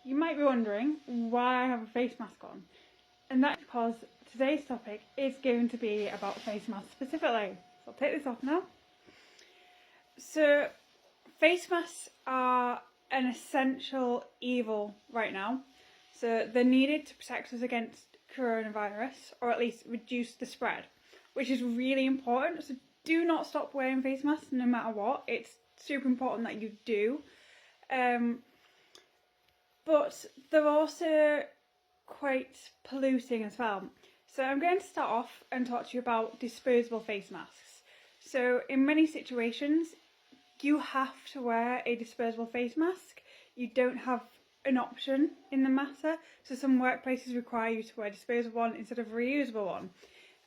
you might be wondering why I have a face mask on, and that's because today's topic is going to be about face masks specifically. So I'll take this off now. So face masks are an essential evil right now. So they're needed to protect us against coronavirus, or at least reduce the spread, which is really important. So do not stop wearing face masks no matter what. It's super important that you do. But they're also quite polluting as well. So I'm going to start off and talk to you about disposable face masks. So in many situations, you have to wear a disposable face mask. You don't have an option in the matter. So some workplaces require you to wear a disposable one instead of a reusable one.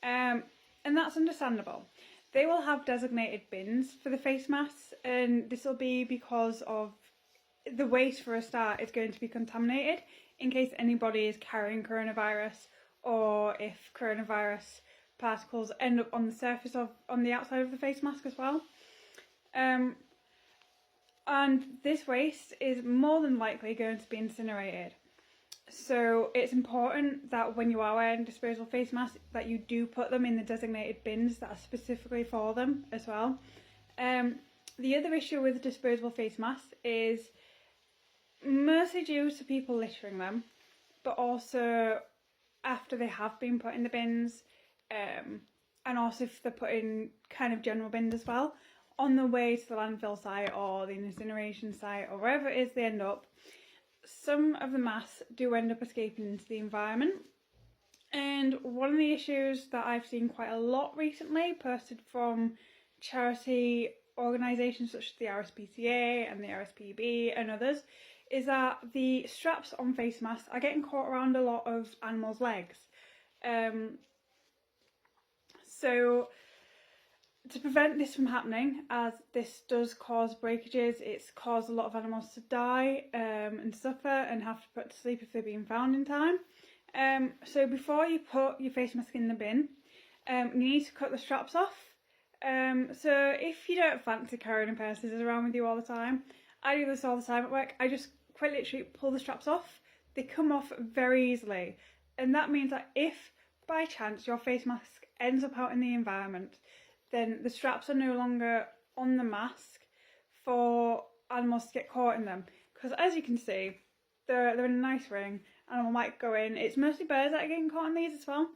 And that's understandable. They will have designated bins for the face masks, and this will be because of the waste for a start is going to be contaminated in case anybody is carrying coronavirus, or if coronavirus particles end up on the surface on the outside of the face mask as well. And this waste is more than likely going to be incinerated. So it's important that when you are wearing disposable face masks that you do put them in the designated bins that are specifically for them as well. The other issue with disposable face masks is mostly due to people littering them, but also after they have been put in the bins, and also if they're put in kind of general bins as well, on the way to the landfill site or the incineration site or wherever it is they end up, some of the masks do end up escaping into the environment. And one of the issues that I've seen quite a lot recently, posted from charity organisations such as the RSPCA and the RSPB and others, is that the straps on face masks are getting caught around a lot of animals' legs. So to prevent this from happening, as this does cause breakages, it's caused a lot of animals to die and suffer and have to put to sleep if they're being found in time. So before you put your face mask in the bin, you need to cut the straps off. So if you don't fancy carrying a pair of scissors around with you all the time, I do this all the time at work. I just quite literally pull the straps off. They come off very easily, and that means that if by chance your face mask ends up out in the environment, then the straps are no longer on the mask for animals to get caught in them. Because as you can see, they're in a nice ring. Animal might go in. It's mostly birds that are getting caught in these as well.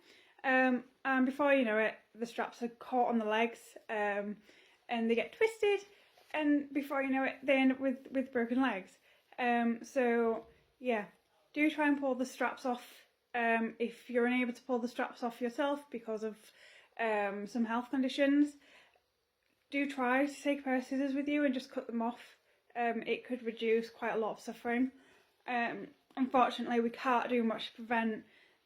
And before you know it, the straps are caught on the legs, and they get twisted. And before you know it, they end up with broken legs. So yeah, do try and pull the straps off. If you're unable to pull the straps off yourself because of some health conditions, do try to take a pair of scissors with you and just cut them off. It could reduce quite a lot of suffering. Unfortunately, we can't do much to prevent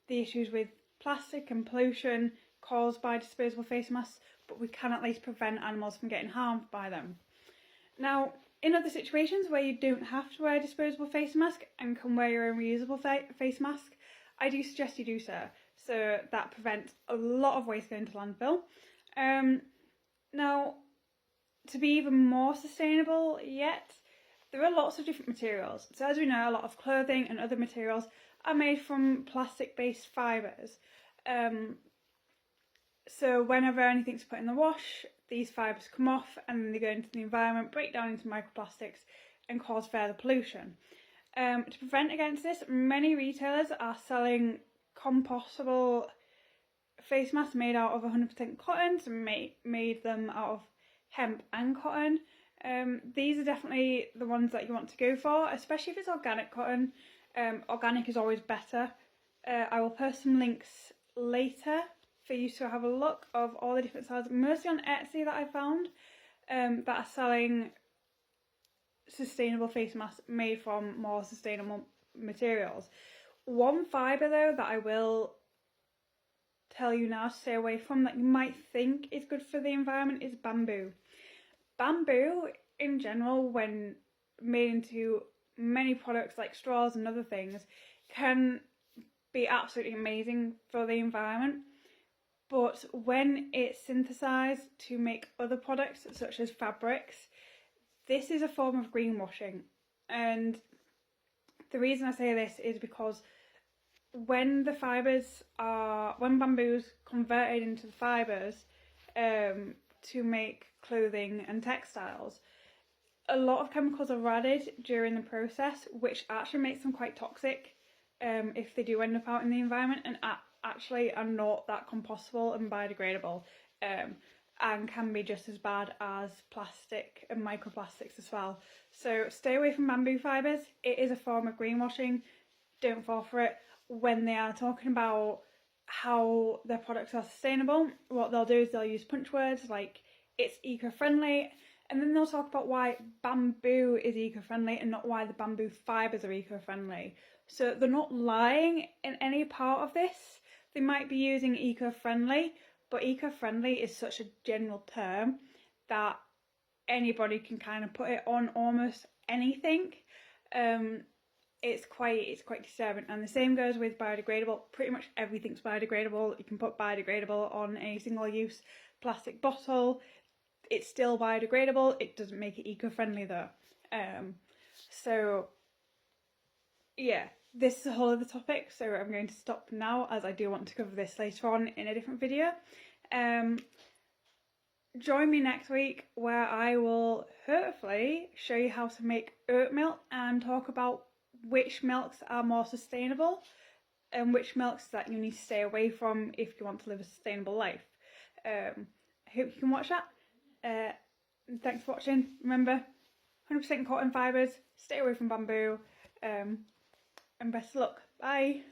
the issues with plastic and pollution caused by disposable face masks, but we can at least prevent animals from getting harmed by them. Now, in other situations where you don't have to wear a disposable face mask and can wear your own reusable face mask, I do suggest you do so. So that prevents a lot of waste going to landfill. Now, to be even more sustainable yet, there are lots of different materials. So as we know, a lot of clothing and other materials are made from plastic-based fibres. So whenever anything's put in the wash, these fibres come off and then they go into the environment, break down into microplastics and cause further pollution. To prevent against this, many retailers are selling compostable face masks made out of 100% cotton, so made them out of hemp and cotton. These are definitely the ones that you want to go for, especially if it's organic cotton. Organic is always better. I will post some links later for you to have a look of all the different styles, mostly on Etsy that I found, that are selling sustainable face masks made from more sustainable materials. One fibre though that I will tell you now to stay away from that you might think is good for the environment is bamboo. Bamboo in general, when made into many products like straws and other things, can be absolutely amazing for the environment. But when it's synthesised to make other products such as fabrics, this is a form of greenwashing. And The reason I say this is because when bamboo's converted into the fibres to make clothing and textiles, a lot of chemicals are added during the process, which actually makes them quite toxic if they do end up out in the environment, and actually are not that compostable and biodegradable, and can be just as bad as plastic and microplastics as well. So stay away from bamboo fibres. It is a form of greenwashing. Don't fall for it. When they are talking about how their products are sustainable, what they'll do is they'll use punch words like it's eco-friendly, and then they'll talk about why bamboo is eco-friendly and not why the bamboo fibres are eco-friendly. So they're not lying in any part of this. They might be using eco-friendly, but eco-friendly is such a general term that anybody can kind of put it on almost anything. It's quite disturbing. And the same goes with biodegradable. Pretty much everything's biodegradable. You can put biodegradable on a single-use plastic bottle. It's still biodegradable. It doesn't make it eco-friendly though. So yeah, this is a whole other topic, so I'm going to stop now, as I do want to cover this later on in a different video. Join me next week, where I will hopefully show you how to make oat milk and talk about which milks are more sustainable and which milks that you need to stay away from if you want to live a sustainable life. I hope you can watch that. Thanks for watching. Remember, 100% cotton fibres, stay away from bamboo, and best of luck. Bye.